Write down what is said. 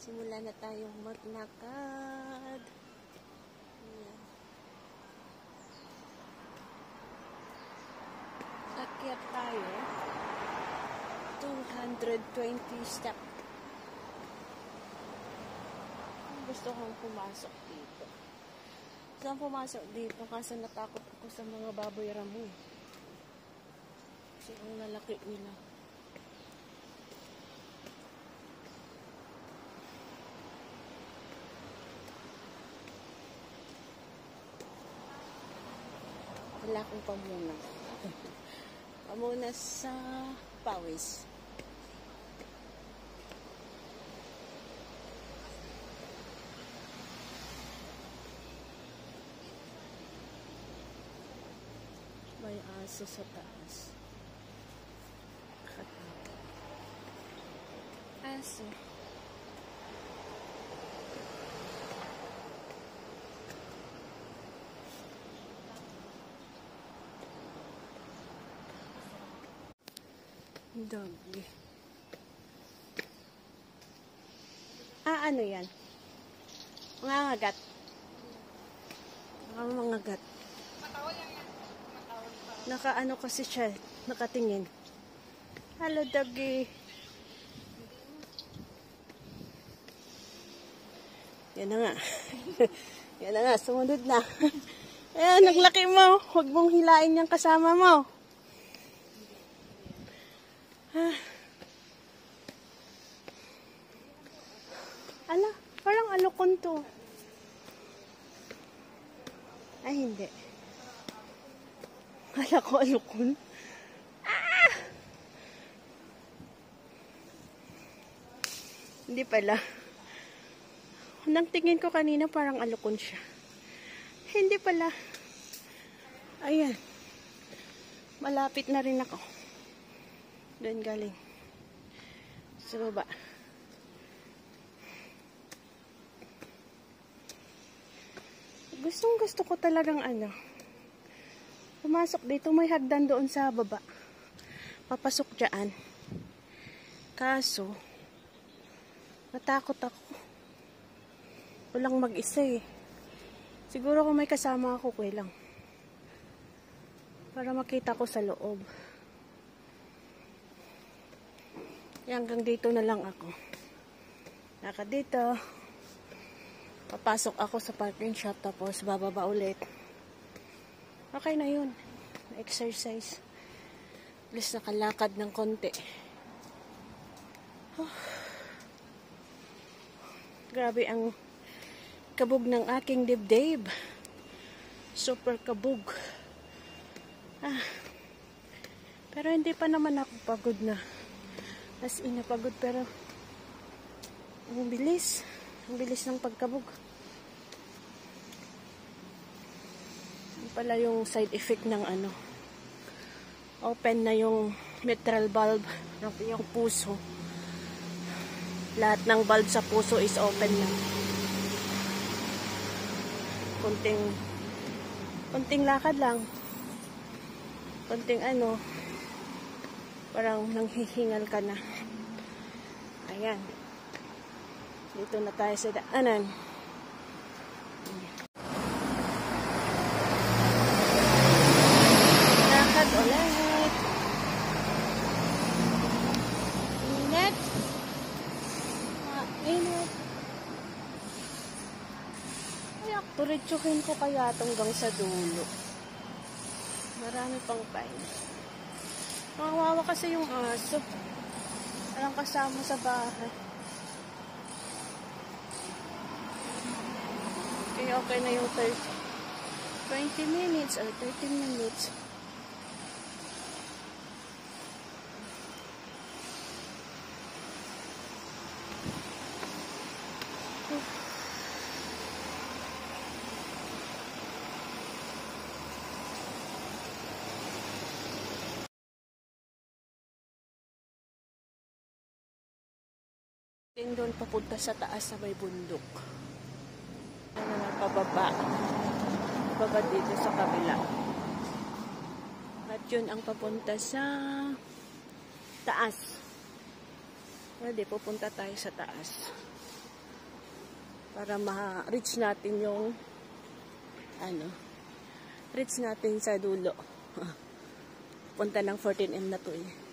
Simula na tayong maglakad. Ayan. Akyat tayo. 220 step. Gusto kong pumasok dito. Saan pumasok dito? Kasi natakot ako sa mga baboy ramo. Kasi ang lalaki nila. Wala akong pamunas. Pamunas sa pawis. May aso sa taas. Aso. Doggy. Ano yan? Mangangagat. Mangangagat. Nakaano kasi siya, nakatingin. Hello, doggy. Yan na nga. Yan na nga, sumunod na. Ayan, naglaki mo. Huwag mong hilain yung kasama mo. Ala, parang alokon to. Ay, hindi. Kala ko alokon. Hindi pala. Nang tingin ko kanina parang alokon siya. Hindi pala. Ayan. Malapit na rin ako. Doon galing. Sa baba. Gustong gusto ko talagang pumasok dito. May hagdan doon sa baba. Papasok dyan. Kaso, natakot ako. Walang mag-isa eh. Siguro kung may kasama ako, lang. Para makita ko sa loob. Hanggang dito na lang ako. Lakad dito. Papasok ako sa parking shop tapos bababa ulit. Okay na yun. Exercise. At least nakalakad ng konti. Grabe ang kabog ng aking dibdib. Super kabog. Pero hindi pa naman ako pagod na. As in, napagod pero ang bilis. Ang bilis ng pagkabog. Yung pala yung side effect ng open na yung mitral valve ng yung puso. Lahat ng valve sa puso is open na. Konting lakad lang. Konting parang nanghihingal ka na. Ayan. Dito na tayo sa daanan. Lakad ulit. Init. Init. Ay, turitsukin ko kaya hanggang sa dulo. Marami pang time. Kawawa kasi yung aso. Walang kasama sa bahay. Okay na yung 20 minutes or 30 minutes. Doon papunta sa taas sa may bundok. Pababa dito sa kabila. At yun ang papunta sa taas. Pwede, pupunta tayo sa taas. para ma-reach natin yung reach natin sa dulo. Punta ng 14M na to eh.